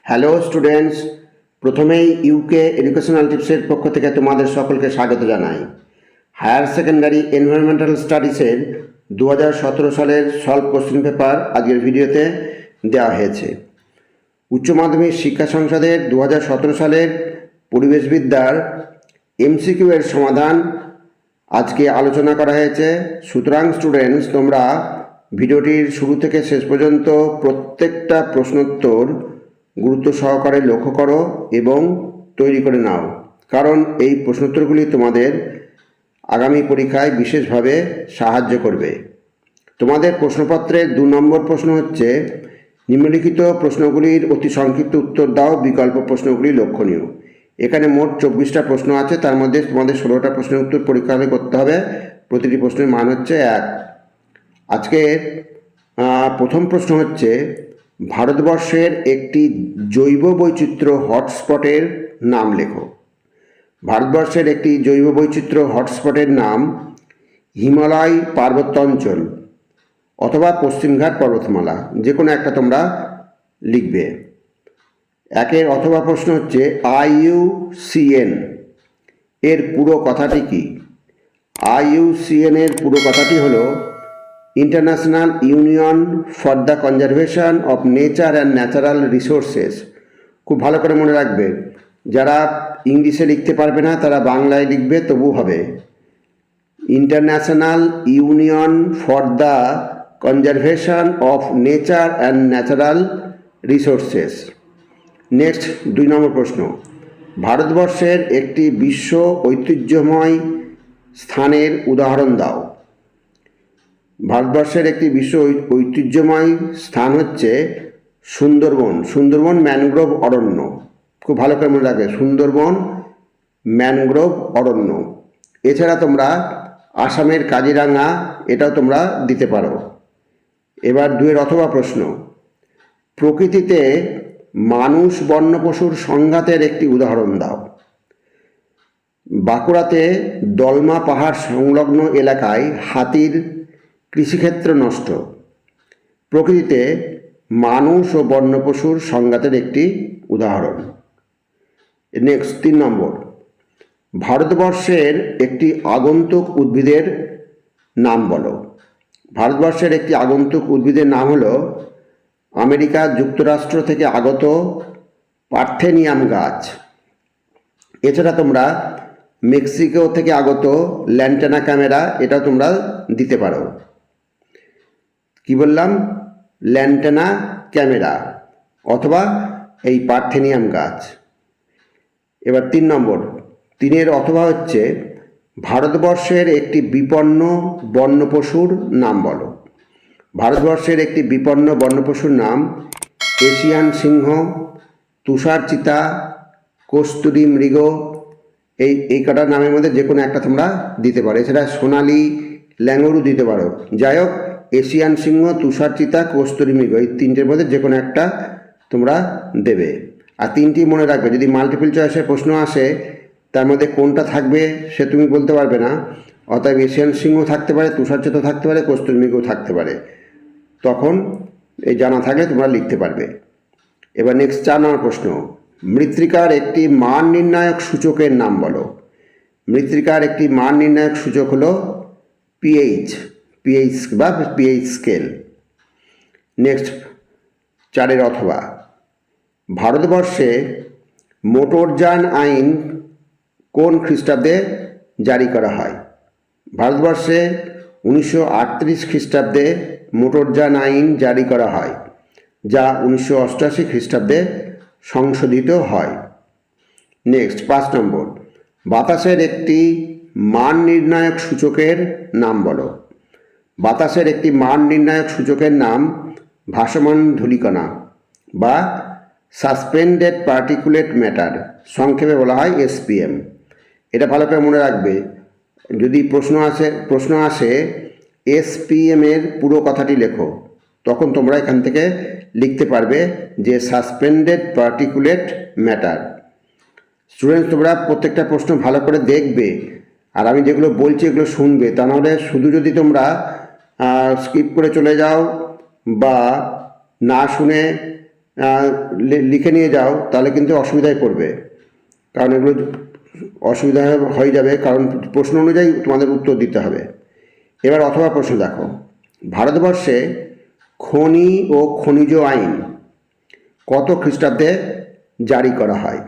Hello students, প্রথমেই UK educational টিপসের পক্ষ থেকে তোমাদের সকলকে স্বাগত জানাই। হায়ার সেকেন্ডারি এনভায়রনমেন্টাল স্টাডিজের 2017 সালের সলভ কোশ্চেন পেপার আজকের ভিডিওতে দেওয়া হয়েছে। উচ্চ মাধ্যমিক শিক্ষা সংসদের 2017 সালের পরিবেশবিদ্যার এমসিকিউ এর সমাধান আজকে আলোচনা করা হয়েছে। সুতরাং স্টুডেন্টস, তোমরা ভিডিওটির শুরু থেকে শেষ পর্যন্ত প্রত্যেকটা প্রশ্নোত্তর গুরুত্ব সহকারে লক্ষ্য করো এবং তৈরি করে নাও, কারণ এই প্রশ্নোত্তরগুলি তোমাদের আগামী পরীক্ষায় বিশেষভাবে সাহায্য করবে। তোমাদের প্রশ্নপত্রের 2 নম্বর প্রশ্ন হচ্ছে, নিম্নলিখিত প্রশ্নগুলির অতি সংক্ষিপ্ত উত্তর দাও, বিকল্প প্রশ্নগুলি লক্ষণীয়। এখানে মোট 24টা প্রশ্ন আছে, তার মধ্যে তোমাদের 16টা প্রশ্নের উত্তর পরীক্ষা হলে করতে হবে। প্রতিটি প্রশ্নের মান হচ্ছে 1। আজকের প্রথম প্রশ্ন হচ্ছে, ভারতবর্ষের একটি জৈব বৈচিত্র্য হটস্পটের নাম লেখো। ভারতবর্ষের একটি জৈব বৈচিত্র্য হটস্পটের নাম হিমালয় পার্বত্য অঞ্চল অথবা পশ্চিমঘাট পর্বতমালা, যে কোনো একটা তোমরা লিখবে। একের অথবা প্রশ্ন হচ্ছে, IUCN এর পুরো কথাটি কি? IUCN এর পুরো কথাটি হলো international union for the conservation of nature and natural resources. খুব ভালো করে মনে রাখবে, যারা ইংলিশে লিখতে পারবে না তারা বাংলায় লিখবে, তবু হবে। International union for the conservation of nature and natural resources. Next 2 নম্বর প্রশ্ন, ভারতবর্ষের একটি বিশ্ব ঐতিহ্যময় স্থানের উদাহরণ দাও। ভারতবর্ষের একটি বিশ্ব ঐতিহ্যময় স্থান হচ্ছে সুন্দরবন। সুন্দরবন ম্যানগ্রোভ অরণ্য। খুব ভালো করে মনে রাখবে, সুন্দরবন ম্যানগ্রোভ অরণ্য। এছাড়া তোমরা আসামের কাজিরাঙা, এটাও তোমরা দিতে পারো। এবার 2 অথবা প্রশ্ন, প্রকৃতিতে মানুষ বন্য পশুর সংঘাতের একটি উদাহরণ দাও। বাঁকুড়াতে দলমা পাহাড় সংলগ্ন এলাকায় হাতির কৃষিক্ষেত্র নষ্ট। প্রকৃতিতে মানুষ ও বন্য পশুর সংঘাতের একটি উদাহরণ। নেক্সট 3 নম্বর, ভারতবর্ষের একটি আগন্তুক উদ্ভিদের নাম বলো। ভারতবর্ষের একটি আগন্তুক উদ্ভিদের নাম হলো আমেরিকা যুক্তরাষ্ট্র থেকে আগত পার্থেনিয়াম গাছ। এছাড়া তোমরা মেক্সিকো থেকে আগত ল্যান্টানা ক্যামেরা, এটাও তোমরা দিতে পারো। কি বললাম? ল্যান্টানা ক্যামেরা অথবা এই পার্থেনিয়াম গাছ। এবার 3 নম্বর, 3 অথবা হচ্ছে, ভারতবর্ষের একটি বিপন্ন বন্য পশুর নাম বলো। ভারতবর্ষের একটি বিপন্ন বন্য পশুর নাম এশিয়ান সিংহ, তুষার চিতা, কস্তুরী মৃগ। এই কটা নামের মধ্যে যে কোনো একটা তোমরা দিতে পারো। এছাড়া সোনালি ল্যাঙ্গরু দিতে পারো। যাই হোক, এশিয়ান সিংহ, তুষার চিতা, কস্তুরী মৃগ, এই 3টের মধ্যে যে কোনো একটা তোমরা দেবে। আর 3টি মনে রাখবে, যদি মাল্টিপল চয়েসের প্রশ্ন আসে তার মধ্যে কোনটা থাকবে সে তুমি বলতে পারবে না। অতএব এশিয়ান সিংহ থাকতে পারে, তুষার চিতা থাকতে পারে, কস্তুরী মৃগও থাকতে পারে। তখন এই জানা থাকলে তোমরা লিখতে পারবে। এবার নেক্সট 4 নম্বর প্রশ্ন, মৃত্তিকার একটি মান নির্ণায়ক সূচকের নাম বলো। মৃত্তিকার একটি মান নির্ণায়ক সূচক হলো পিএইচ বা পিএইচ স্কেল। নেক্সট 4 অথবা, ভারতবর্ষে মোটরযান আইন কোন খ্রিস্টাব্দে জারি করা হয়? ভারতবর্ষে 1938 খ্রিস্টাব্দে মোটরযান আইন জারি করা হয়, যা 1988 খ্রিস্টাব্দে সংশোধিত হয়। নেক্সট 5 নম্বর, বাতাসের একটি মান নির্ণায়ক সূচকের নাম বলো। বাতাসের একটি মান নির্ণায়ক সূচকের নাম ভাসমান ধূলিকণা বা সাসপেন্ডেড পার্টিকুলেট ম্যাটার, সংক্ষেপে বলা হয় SPM। এটা ভালো করে মনে রাখবে, যদি প্রশ্ন আসে SPM এর পুরো কথাটি লেখো, তখন তোমরা এখান থেকে লিখতে পারবে যে সাসপেন্ডেড পার্টিকুলেট ম্যাটার। স্টুডেন্টস, তোমরা প্রত্যেকটা প্রশ্ন ভালো করে দেখবে আর আমি যেগুলো বলছি এগুলো শুনবে, তা নাহলে শুধু যদি তোমরা স্কিপ করে চলে যাও বা না শুনে লিখে নিয়ে যাও তাহলে কিন্তু অসুবিধায় পড়বে, কারণ এগুলো অসুবিধা হয়ে যাবে, কারণ প্রশ্ন অনুযায়ী তোমাদের উত্তর দিতে হবে। এবার অথবা প্রশ্ন দেখো, ভারতবর্ষে খনি ও খনিজ আইন কত খ্রিস্টাব্দে জারি করা হয়?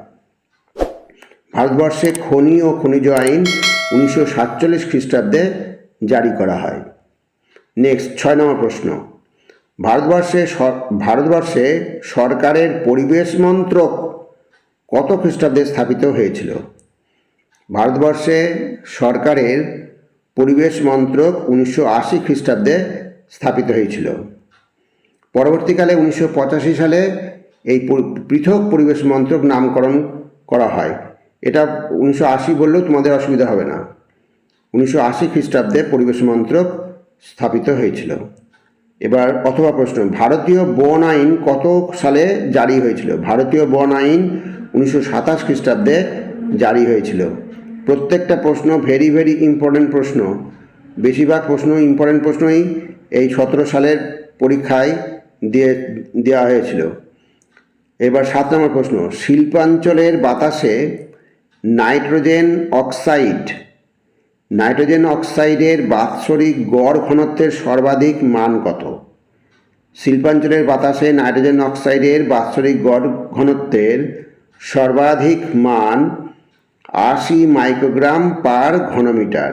ভারতবর্ষে খনি ও খনিজ আইন 1947 খ্রিস্টাব্দে জারি করা হয়। নেক্সট 6 নম্বর প্রশ্ন, ভারতবর্ষে সরকারের পরিবেশ মন্ত্রক কত খ্রিস্টাব্দে স্থাপিত হয়েছিল? ভারতবর্ষে সরকারের পরিবেশ মন্ত্রক 1980 খ্রিস্টাব্দে স্থাপিত হয়েছিল। পরবর্তীকালে 1985 সালে এই পৃথক পরিবেশ মন্ত্রক নামকরণ করা হয়। এটা 1980 বললেও তোমাদের অসুবিধা হবে না। 1980 খ্রিস্টাব্দে পরিবেশ মন্ত্রক স্থাপিত হয়েছিল। এবার অথবা প্রশ্ন, ভারতীয় বন আইন কত সালে জারি হয়েছিল? ভারতীয় বন আইন 1927 খ্রিস্টাব্দে জারি হয়েছিল। প্রত্যেকটা প্রশ্ন ভেরি ভেরি ইম্পর্টেন্ট প্রশ্ন, বেশিরভাগ প্রশ্ন ইম্পর্টেন্ট প্রশ্নই এই 17 সালের পরীক্ষায় দেওয়া হয়েছিল। এবার 7 নম্বর প্রশ্ন, শিল্পাঞ্চলের বাতাসে নাইট্রোজেন অক্সাইডের বাৎসরিক গড় ঘনত্বের সর্বাধিক মান কত? শিল্পাঞ্চলের বাতাসে নাইট্রোজেন অক্সাইডের বাৎসরিক গড় ঘনত্বের সর্বাধিক মান 80 মাইক্রোগ্রাম পার ঘনমিটার।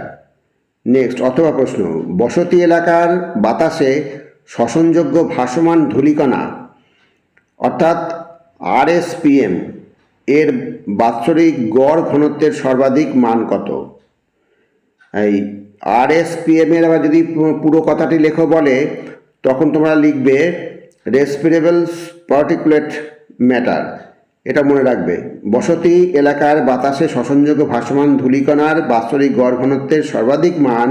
নেক্সট অথবা প্রশ্ন, বসতি এলাকার বাতাসে শ্বসনযোগ্য ভাসমান ধূলিকণা অর্থাৎ RSPM এর বাৎসরিক গড় ঘনত্বের সর্বাধিক মান কত? এই RSPM এর আবার যদি পুরো কথাটি লেখো বলে তখন তোমরা লিখবে রেসপিরেবল পার্টিকুলেট ম্যাটার, এটা মনে রাখবে। বসতি এলাকার বাতাসে শ্বসনযোগ্য ভাসমান ধূলিকণার বাৎসরিক গড় ঘনত্বের সর্বাধিক মান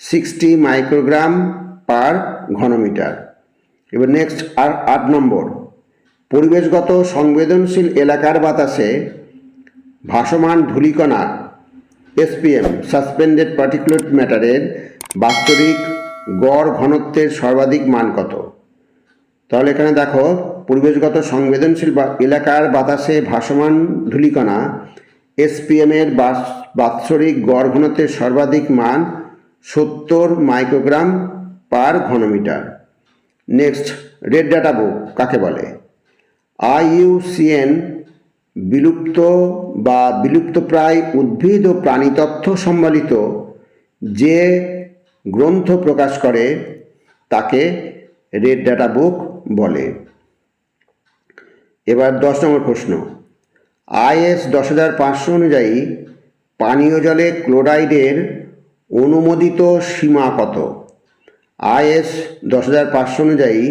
60 মাইক্রোগ্রাম পার ঘনমিটার। এবার নেক্সট 8 নম্বর, পরিবেশগত সংবেদনশীল এলাকার বাতাসে ভাসমান ধূলিকণা SPM সাসপেন্ডেড পার্টিকুলেট ম্যাটারের বাৎসরিক গড় ঘনত্বের সর্বাধিক মান কত? তাহলে এখানে দেখো, পরিবেশগত সংবেদনশীল এলাকার বাতাসে ভাসমান ধূলিকণা SPM এর বাৎসরিক গড় ঘনত্বের সর্বাধিক মান 70 microgram per ঘনমিটার। Next, red data book কাকে বলে? IUCN বিলুপ্ত বা বিলুপ্তপ্রায় উদ্ভিদ ও প্রাণী তথ্য সম্বলিত যে গ্রন্থ প্রকাশ করে তাকে রেড ডাটা বুক বলে। এবার 10 নম্বর প্রশ্ন, IS 10500 অনুযায়ী পানীয় জলে ক্লোরাইডের অনুমোদিত সীমা কত? IS 10500 অনুযায়ী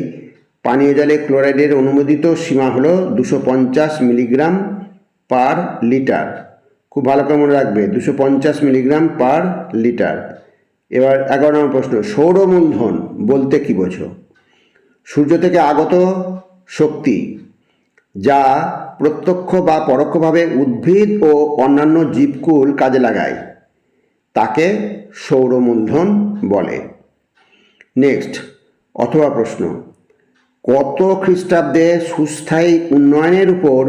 পানীয় জলে ক্লোরাইডের অনুমোদিত সীমা হলো 250 মিলিগ্রাম পার লিটার। খুব ভালো করে মনে রাখবে, 250 মিলিগ্রাম পার লিটার। এবার 11 নম্বর প্রশ্ন, সৌরমূলধন বলতে কি বোঝো? সূর্য থেকে আগত শক্তি যা প্রত্যক্ষ বা পরোক্ষভাবে উদ্ভিদ ও অন্যান্য জীবকুল কাজে লাগায় তাকে সৌরমূলধন বলে। নেক্সট অথবা প্রশ্ন, কত খ্রিস্টাব্দে সুস্থায়ী উন্নয়নের উপর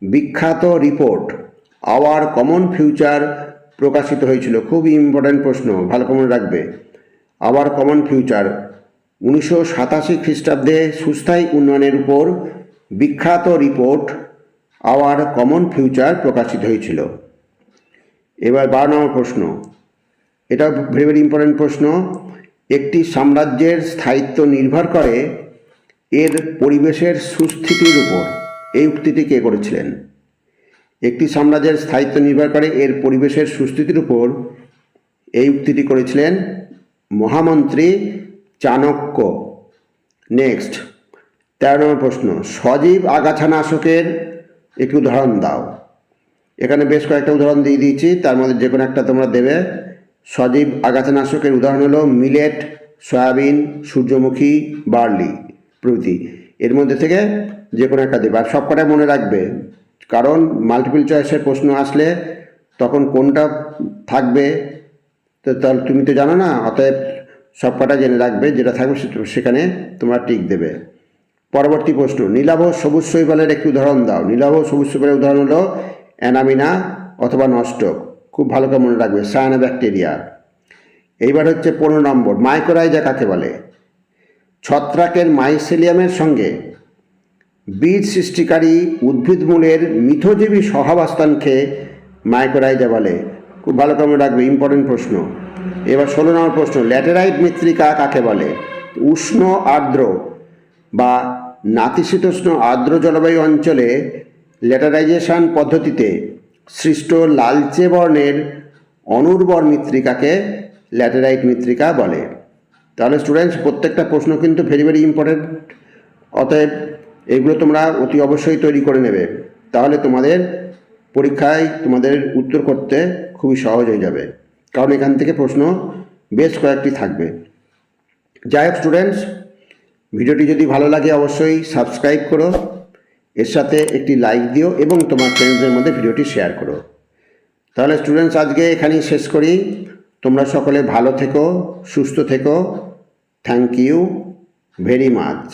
বিখ্যাত রিপোর্ট আওয়ার কমন ফিউচার প্রকাশিত হয়েছিল? খুব ইম্পর্ট্যান্ট প্রশ্ন, ভালো করে মনে রাখবে। আওয়ার কমন ফিউচার 1987 খ্রিস্টাব্দে সুস্থায়ী উন্নয়নের উপর বিখ্যাত রিপোর্ট আওয়ার কমন ফিউচার প্রকাশিত হয়েছিল। এবার 12 নম্বর প্রশ্ন, এটা ভেরি ভেরি ইম্পর্ট্যান্ট প্রশ্ন, একটি সাম্রাজ্যের স্থায়িত্ব নির্ভর করে এর পরিবেশের সুস্থিতির উপর। এই উক্তিটি কে করেছিলেন? একটি সাম্রাজ্যের স্থায়িত্ব নির্ভর করে এর পরিবেশের সুস্থিতির উপর, এই উক্তিটি করেছিলেন মহামন্ত্রী চাণক্য। নেক্সট 13 নম্বর প্রশ্ন, সজীব আগাছানাশকের একটি উদাহরণ দাও। এখানে বেশ কয়েকটা উদাহরণ দিয়ে দিয়েছি, তার মধ্যে যে কোনো একটা তোমরা দেবে। সজীব আগাছানাশকের উদাহরণ হলো মিলেট, সয়াবিন, সূর্যমুখী, বার্লি প্রভৃতি। এর মধ্যে থেকে যে কোনো একটা দেবে, আর সবকটাই মনে রাখবে, কারণ মাল্টিপল চয়েসের প্রশ্ন আসলে তখন কোনটা থাকবে, তো তাহলে তুমি তো জানো না, অতএব সব কটা জেনে রাখবে, যেটা থাকবে সেখানে তোমরা টিক দেবে। পরবর্তী প্রশ্ন, নীলাভ সবুজ শৈবালের একটি উদাহরণ দাও। নীলাভ সবুজ শৈবালের উদাহরণ হলো অ্যানামিনা অথবা নস্টক। খুব ভালো করে মনে রাখবে, সায়ানোব্যাকটেরিয়া। এইবার হচ্ছে 15 নম্বর, মাইকোরাইজা কাকে বলে? ছত্রাকের মাইসেলিয়ামের সঙ্গে বীজ সৃষ্টিকারী উদ্ভিদমূলের মিথজীবী সহাবস্থানকে মাইকোরাইজা বলে। খুব ভালো করে মনে রাখবে, ইম্পর্টেন্ট প্রশ্ন। এবার 16 নম্বর প্রশ্ন, ল্যাটেরাইট মৃত্তিকা কাকে বলে? উষ্ণ আর্দ্র বা নাতিশীতোষ্ণ আর্দ্র জলবায়ু অঞ্চলে ল্যাটেরাইজেশন পদ্ধতিতে সৃষ্ট লালচে বর্ণের অনুর্বর মৃত্তিকাকে ল্যাটেরাইট মৃত্তিকা বলে। তাহলে স্টুডেন্টস, প্রত্যেকটা প্রশ্ন কিন্তু ভেরি ভেরি ইম্পর্টেন্ট, অতএব এগুলো তোমরা অতি অবশ্যই তৈরি করে নেবে, তাহলে তোমাদের পরীক্ষায় তোমাদের উত্তর করতে খুবই সহজ হয়ে যাবে, কারণ এখান থেকে প্রশ্ন বেশ কয়েকটি থাকবে। যাই হোক স্টুডেন্টস, ভিডিওটি যদি ভালো লাগে অবশ্যই সাবস্ক্রাইব করো, এর সাথে একটি লাইক দিও এবং তোমার ফ্রেন্ডসদের মধ্যে ভিডিওটি শেয়ার করো। তাহলে স্টুডেন্টস, আজকে এখানেই শেষ করি। তোমরা সকলে ভালো থেকো, সুস্থ থেকো। Thank you very much.